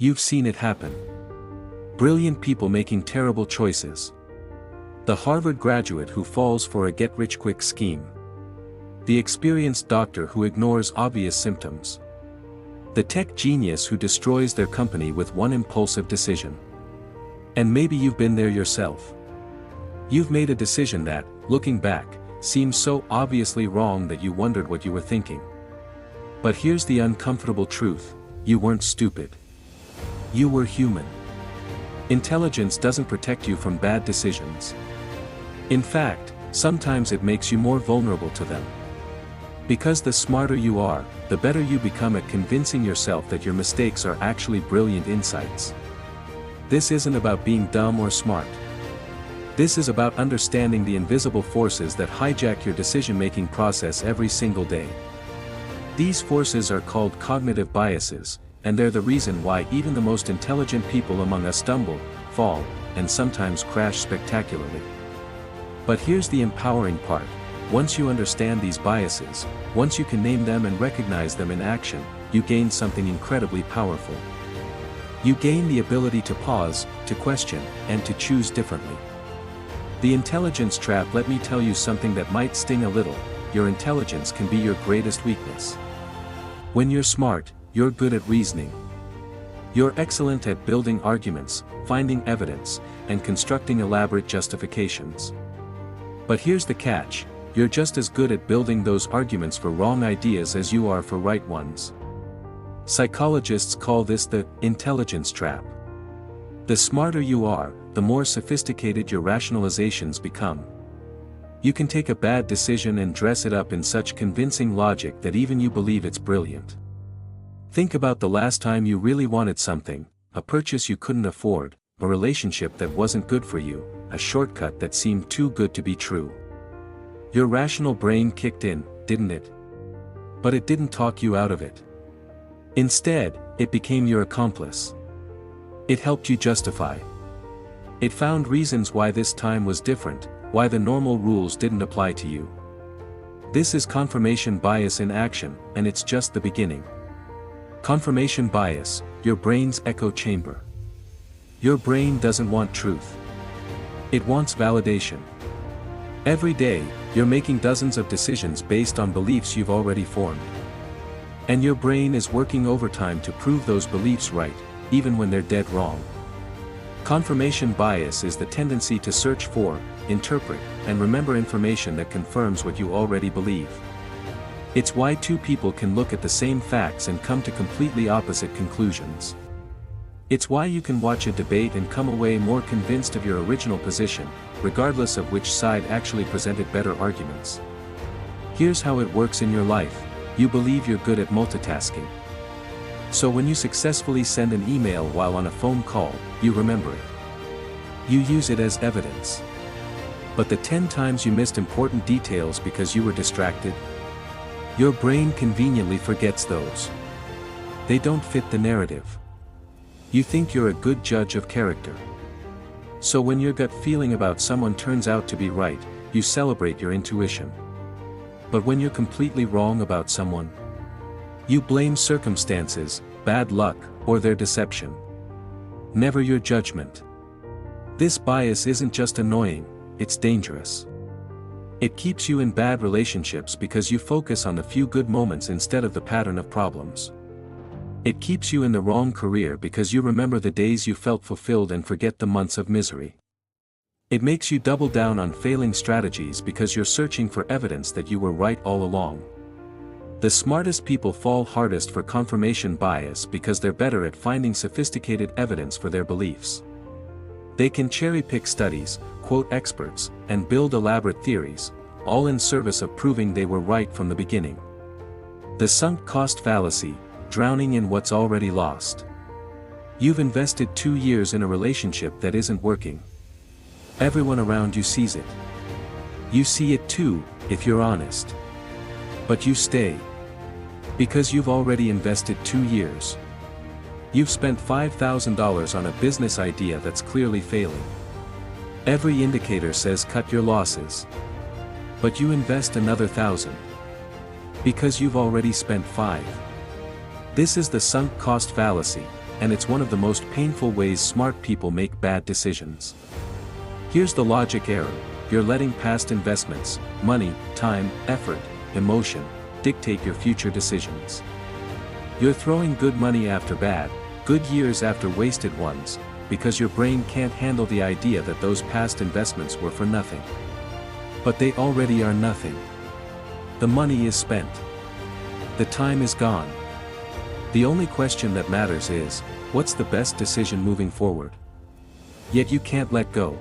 You've seen it happen. Brilliant people making terrible choices. The Harvard graduate who falls for a get-rich-quick scheme. The experienced doctor who ignores obvious symptoms. The tech genius who destroys their company with one impulsive decision. And maybe you've been there yourself. You've made a decision that, looking back, seems so obviously wrong that you wondered what you were thinking. But here's the uncomfortable truth: you weren't stupid. You were human. Intelligence doesn't protect you from bad decisions. In fact, sometimes it makes you more vulnerable to them. Because the smarter you are, the better you become at convincing yourself that your mistakes are actually brilliant insights. This isn't about being dumb or smart. This is about understanding the invisible forces that hijack your decision-making process every single day. These forces are called cognitive biases, and they're the reason why even the most intelligent people among us stumble, fall, and sometimes crash spectacularly. But here's the empowering part: once you understand these biases, once you can name them and recognize them in action, you gain something incredibly powerful. You gain the ability to pause, to question, and to choose differently. The intelligence trap. Let me tell you something that might sting a little: your intelligence can be your greatest weakness. When you're smart, you're good at reasoning. You're excellent at building arguments, finding evidence, and constructing elaborate justifications. But here's the catch: you're just as good at building those arguments for wrong ideas as you are for right ones. Psychologists call this the intelligence trap. The smarter you are, the more sophisticated your rationalizations become. You can take a bad decision and dress it up in such convincing logic that even you believe it's brilliant. Think about the last time you really wanted something: a purchase you couldn't afford, a relationship that wasn't good for you, a shortcut that seemed too good to be true. Your rational brain kicked in, didn't it? But it didn't talk you out of it. Instead, it became your accomplice. It helped you justify. It found reasons why this time was different, why the normal rules didn't apply to you. This is confirmation bias in action, and it's just the beginning. Confirmation bias, your brain's echo chamber. Your brain doesn't want truth. It wants validation. Every day, you're making dozens of decisions based on beliefs you've already formed. And your brain is working overtime to prove those beliefs right, even when they're dead wrong. Confirmation bias is the tendency to search for, interpret, and remember information that confirms what you already believe. It's why two people can look at the same facts and come to completely opposite conclusions. It's why you can watch a debate and come away more convinced of your original position, regardless of which side actually presented better arguments. Here's how it works in your life: you believe you're good at multitasking. So when you successfully send an email while on a phone call, you remember it. You use it as evidence. But the 10 times you missed important details because you were distracted? Your brain conveniently forgets those. They don't fit the narrative. You think you're a good judge of character. So when your gut feeling about someone turns out to be right, you celebrate your intuition. But when you're completely wrong about someone, you blame circumstances, bad luck, or their deception. Never your judgment. This bias isn't just annoying, it's dangerous. It keeps you in bad relationships because you focus on the few good moments instead of the pattern of problems. It keeps you in the wrong career because you remember the days you felt fulfilled and forget the months of misery. It makes you double down on failing strategies because you're searching for evidence that you were right all along. The smartest people fall hardest for confirmation bias because they're better at finding sophisticated evidence for their beliefs. They can cherry-pick studies, quote experts, and build elaborate theories, all in service of proving they were right from the beginning. The sunk cost fallacy: drowning in what's already lost. You've invested 2 years in a relationship that isn't working. Everyone around you sees it. You see it too, if you're honest. But you stay. Because you've already invested 2 years. You've spent $5,000 on a business idea that's clearly failing. Every indicator says cut your losses. But you invest another $1,000. Because you've already spent $5,000. This is the sunk cost fallacy. and it's one of the most painful ways smart people make bad decisions. Here's the logic error: you're letting past investments, money, time, effort, emotion, dictate your future decisions. You're throwing good money after bad, good years after wasted ones, because your brain can't handle the idea that those past investments were for nothing. But they already are nothing. The money is spent. The time is gone. The only question that matters is, what's the best decision moving forward? Yet you can't let go.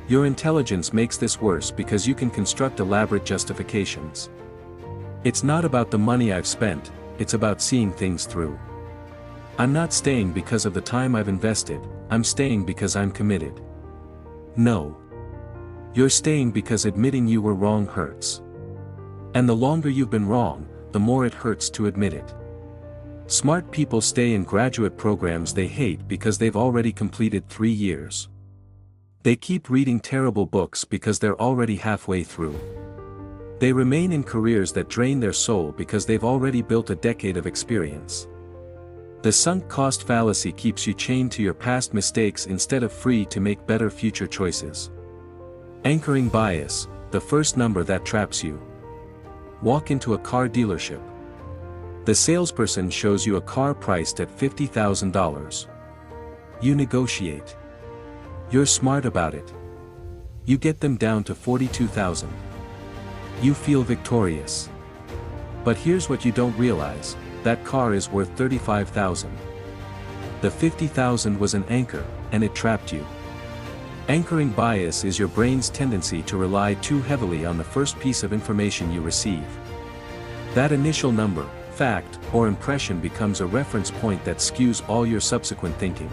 Your intelligence makes this worse because you can construct elaborate justifications. It's not about the money I've spent, it's about seeing things through. I'm not staying because of the time I've invested, I'm staying because I'm committed. No. You're staying because admitting you were wrong hurts. And the longer you've been wrong, the more it hurts to admit it. Smart people stay in graduate programs they hate because they've already completed 3 years. They keep reading terrible books because they're already halfway through. They remain in careers that drain their soul because they've already built a decade of experience. The sunk cost fallacy keeps you chained to your past mistakes instead of free to make better future choices. Anchoring bias, the first number that traps you. Walk into a car dealership. The salesperson shows you a car priced at $50,000. You negotiate. You're smart about it. You get them down to $42,000. You feel victorious. But here's what you don't realize: that car is worth $35,000. The $50,000 was an anchor, and it trapped you. Anchoring bias is your brain's tendency to rely too heavily on the first piece of information you receive. That initial number, fact, or impression becomes a reference point that skews all your subsequent thinking.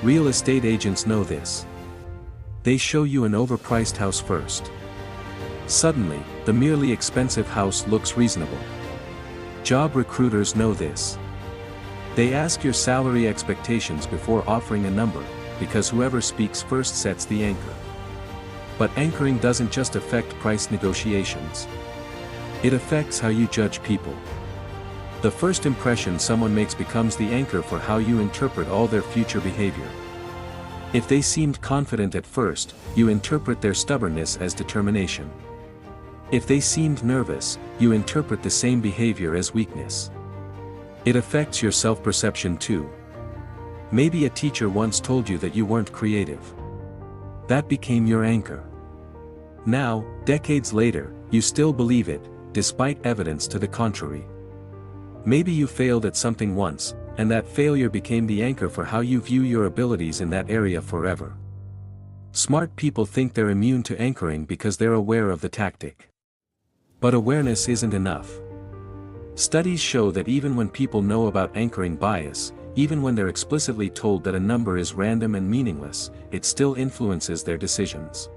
Real estate agents know this. They show you an overpriced house first. Suddenly, the merely expensive house looks reasonable. Job recruiters know this. They ask your salary expectations before offering a number, because whoever speaks first sets the anchor. But anchoring doesn't just affect price negotiations. It affects how you judge people. The first impression someone makes becomes the anchor for how you interpret all their future behavior. If they seemed confident at first, you interpret their stubbornness as determination. If they seemed nervous, you interpret the same behavior as weakness. It affects your self-perception too. Maybe a teacher once told you that you weren't creative. That became your anchor. Now, decades later, you still believe it, despite evidence to the contrary. Maybe you failed at something once, and that failure became the anchor for how you view your abilities in that area forever. Smart people think they're immune to anchoring because they're aware of the tactic. But awareness isn't enough. Studies show that even when people know about anchoring bias, even when they're explicitly told that a number is random and meaningless, it still influences their decisions.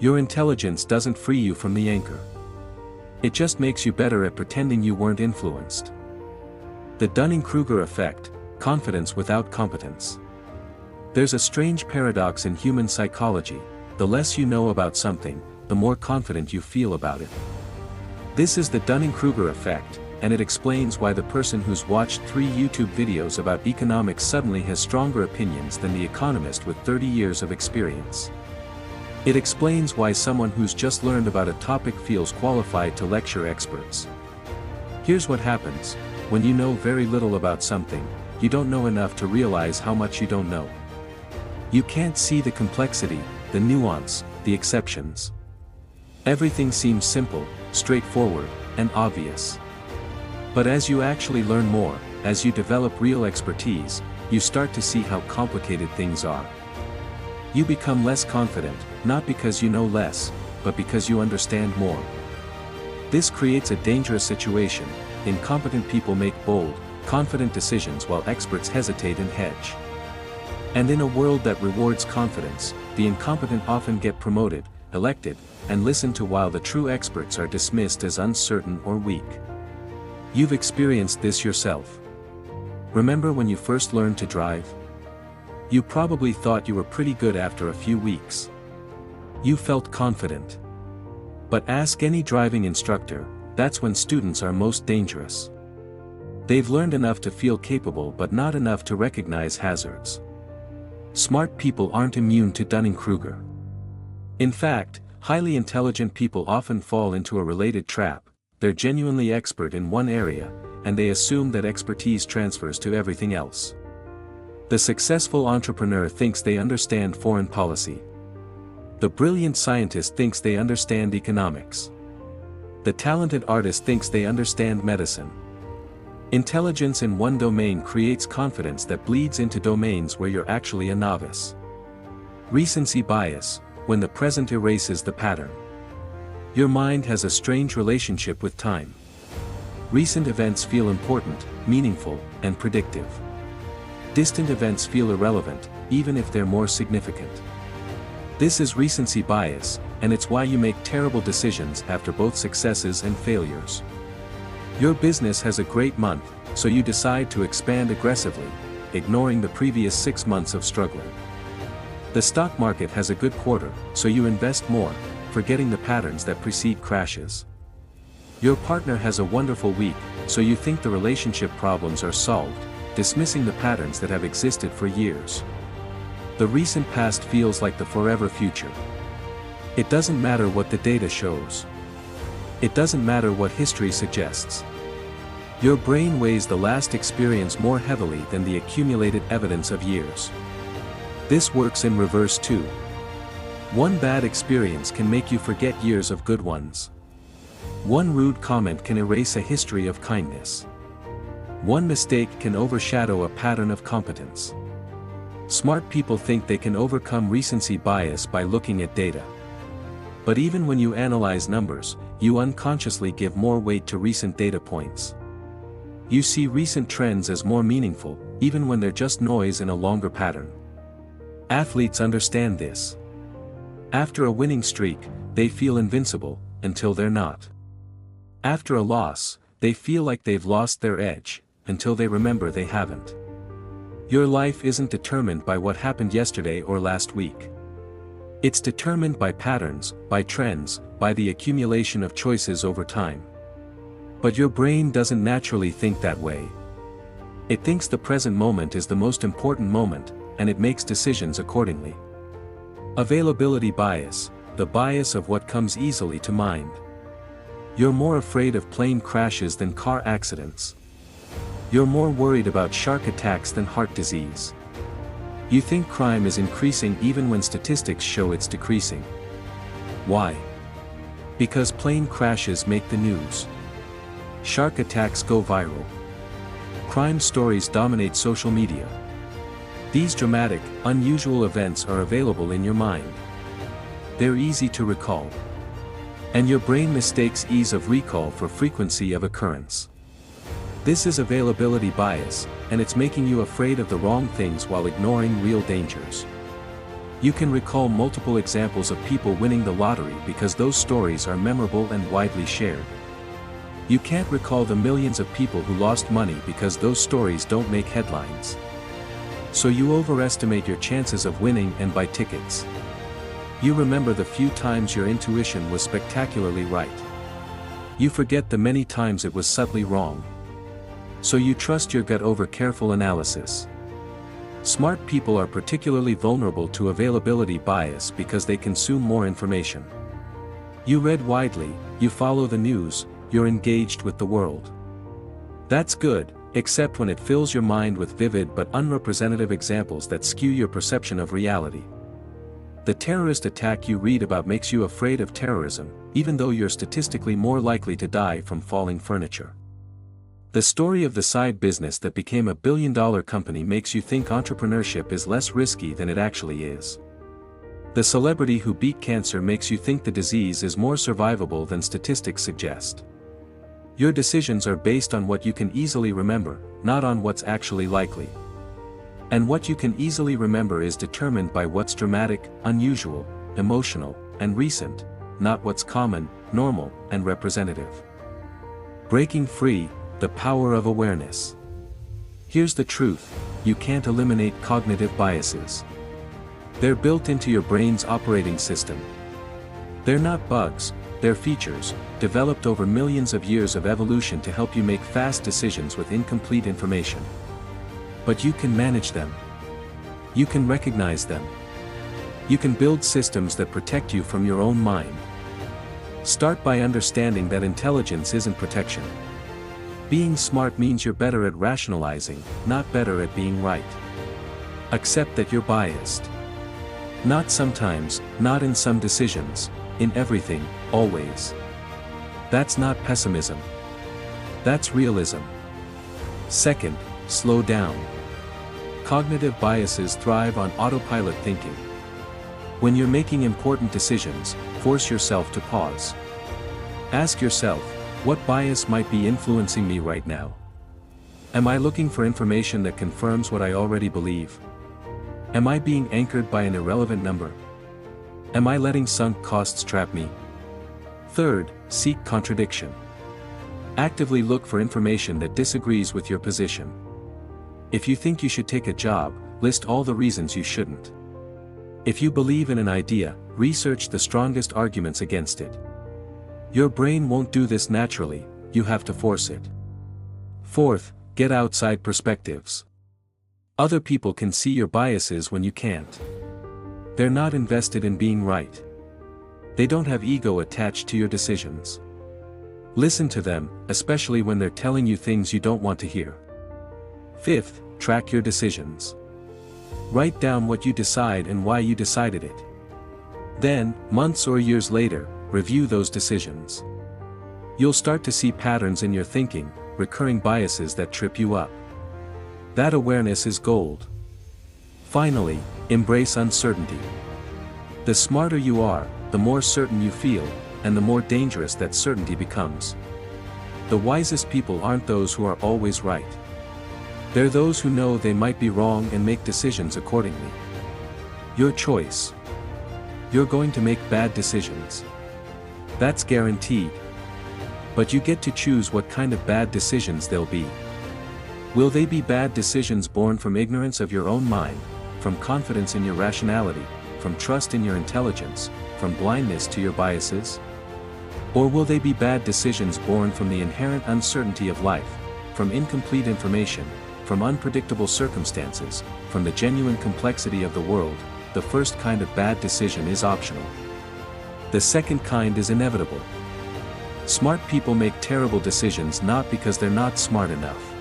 Your intelligence doesn't free you from the anchor. It just makes you better at pretending you weren't influenced. The Dunning-Kruger effect: confidence without competence. There's a strange paradox in human psychology: the less you know about something, the more confident you feel about it. This is the Dunning-Kruger effect, and it explains why the person who's watched 3 YouTube videos about economics suddenly has stronger opinions than the economist with 30 years of experience. It explains why someone who's just learned about a topic feels qualified to lecture experts. Here's what happens: when you know very little about something, you don't know enough to realize how much you don't know. You can't see the complexity, the nuance, the exceptions. Everything seems simple, straightforward, and obvious. But as you actually learn more, as you develop real expertise, you start to see how complicated things are. You become less confident, not because you know less, but because you understand more. This creates a dangerous situation: incompetent people make bold, confident decisions while experts hesitate and hedge. And in a world that rewards confidence, the incompetent often get promoted, elected, and listened to while the true experts are dismissed as uncertain or weak. You've experienced this yourself. Remember when you first learned to drive? You probably thought you were pretty good after a few weeks. You felt confident. But ask any driving instructor, that's when students are most dangerous. They've learned enough to feel capable but not enough to recognize hazards. Smart people aren't immune to Dunning-Kruger. In fact, highly intelligent people often fall into a related trap. They're genuinely expert in one area, and they assume that expertise transfers to everything else. The successful entrepreneur thinks they understand foreign policy. The brilliant scientist thinks they understand economics. The talented artist thinks they understand medicine. Intelligence in one domain creates confidence that bleeds into domains where you're actually a novice. Recency bias, when the present erases the pattern. Your mind has a strange relationship with time. Recent events feel important, meaningful, and predictive. Distant events feel irrelevant, even if they're more significant. This is recency bias, and it's why you make terrible decisions after both successes and failures. Your business has a great month, so you decide to expand aggressively, ignoring the previous 6 months of struggling. The stock market has a good quarter, so you invest more, forgetting the patterns that precede crashes. Your partner has a wonderful week, so you think the relationship problems are solved, dismissing the patterns that have existed for years. The recent past feels like the forever future. It doesn't matter what the data shows. It doesn't matter what history suggests. Your brain weighs the last experience more heavily than the accumulated evidence of years. This works in reverse too. One bad experience can make you forget years of good ones. One rude comment can erase a history of kindness. One mistake can overshadow a pattern of competence. Smart people think they can overcome recency bias by looking at data. But even when you analyze numbers, you unconsciously give more weight to recent data points. You see recent trends as more meaningful, even when they're just noise in a longer pattern. Athletes understand this. After a winning streak, they feel invincible, until they're not. After a loss, they feel like they've lost their edge, until they remember they haven't. Your life isn't determined by what happened yesterday or last week. It's determined by patterns, by trends, by the accumulation of choices over time. But your brain doesn't naturally think that way. It thinks the present moment is the most important moment, and it makes decisions accordingly. Availability bias, the bias of what comes easily to mind. You're more afraid of plane crashes than car accidents. You're more worried about shark attacks than heart disease. You think crime is increasing even when statistics show it's decreasing. Why? Because plane crashes make the news. Shark attacks go viral. Crime stories dominate social media. These dramatic, unusual events are available in your mind. They're easy to recall. And your brain mistakes ease of recall for frequency of occurrence. This is availability bias, and it's making you afraid of the wrong things while ignoring real dangers. You can recall multiple examples of people winning the lottery because those stories are memorable and widely shared. You can't recall the millions of people who lost money because those stories don't make headlines. So you overestimate your chances of winning and buy tickets. You remember the few times your intuition was spectacularly right. You forget the many times it was subtly wrong. So you trust your gut over careful analysis. Smart people are particularly vulnerable to availability bias because they consume more information. You read widely, you follow the news, you're engaged with the world. That's good, except when it fills your mind with vivid but unrepresentative examples that skew your perception of reality. The terrorist attack you read about makes you afraid of terrorism, even though you're statistically more likely to die from falling furniture. The story of the side business that became a billion-dollar company makes you think entrepreneurship is less risky than it actually is. The celebrity who beat cancer makes you think the disease is more survivable than statistics suggest. Your decisions are based on what you can easily remember, not on what's actually likely. And what you can easily remember is determined by what's dramatic, unusual, emotional, and recent, not what's common, normal, and representative. Breaking free, the power of awareness. Here's the truth, you can't eliminate cognitive biases. They're built into your brain's operating system. They're not bugs, they're features, developed over millions of years of evolution to help you make fast decisions with incomplete information. But you can manage them. You can recognize them. You can build systems that protect you from your own mind. Start by understanding that intelligence isn't protection. Being smart means you're better at rationalizing, not better at being right. Accept that you're biased. Not sometimes, not in some decisions, in everything, always. That's not pessimism. That's realism. Second, slow down. Cognitive biases thrive on autopilot thinking. When you're making important decisions, force yourself to pause. Ask yourself, what bias might be influencing me right now? Am I looking for information that confirms what I already believe? Am I being anchored by an irrelevant number? Am I letting sunk costs trap me? Third, seek contradiction. Actively look for information that disagrees with your position. If you think you should take a job, list all the reasons you shouldn't. If you believe in an idea, research the strongest arguments against it. Your brain won't do this naturally, you have to force it. Fourth, get outside perspectives. Other people can see your biases when you can't. They're not invested in being right. They don't have ego attached to your decisions. Listen to them, especially when they're telling you things you don't want to hear. Fifth, track your decisions. Write down what you decide and why you decided it. Then, months or years later, review those decisions. You'll start to see patterns in your thinking, recurring biases that trip you up. That awareness is gold. Finally, embrace uncertainty. The smarter you are, the more certain you feel, and the more dangerous that certainty becomes. The wisest people aren't those who are always right. They're those who know they might be wrong and make decisions accordingly. Your choice. You're going to make bad decisions. That's guaranteed. But you get to choose what kind of bad decisions they'll be. Will they be bad decisions born from ignorance of your own mind, from confidence in your rationality, from trust in your intelligence, from blindness to your biases? Or will they be bad decisions born from the inherent uncertainty of life, from incomplete information, from unpredictable circumstances, from the genuine complexity of the world? The first kind of bad decision is optional. The second kind is inevitable. Smart people make terrible decisions not because they're not smart enough.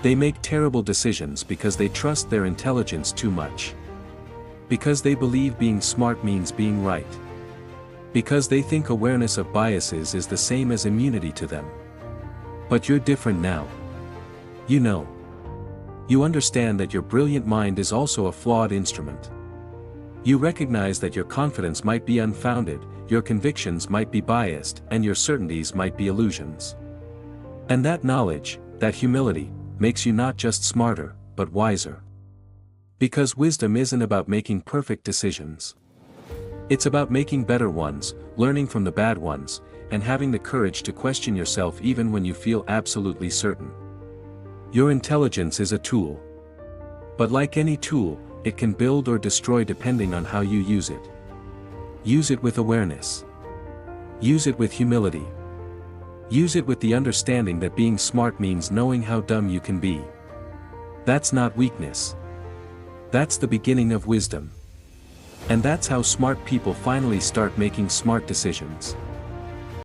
They make terrible decisions because they trust their intelligence too much. Because they believe being smart means being right. Because they think awareness of biases is the same as immunity to them. But you're different now. You know. You understand that your brilliant mind is also a flawed instrument. You recognize that your confidence might be unfounded, your convictions might be biased, and your certainties might be illusions. And that knowledge, that humility, makes you not just smarter, but wiser. Because wisdom isn't about making perfect decisions. It's about making better ones, learning from the bad ones, and having the courage to question yourself even when you feel absolutely certain. Your intelligence is a tool. But like any tool, it can build or destroy depending on how you use it. Use it with awareness. Use it with humility. Use it with the understanding that being smart means knowing how dumb you can be. That's not weakness. That's the beginning of wisdom. And that's how smart people finally start making smart decisions.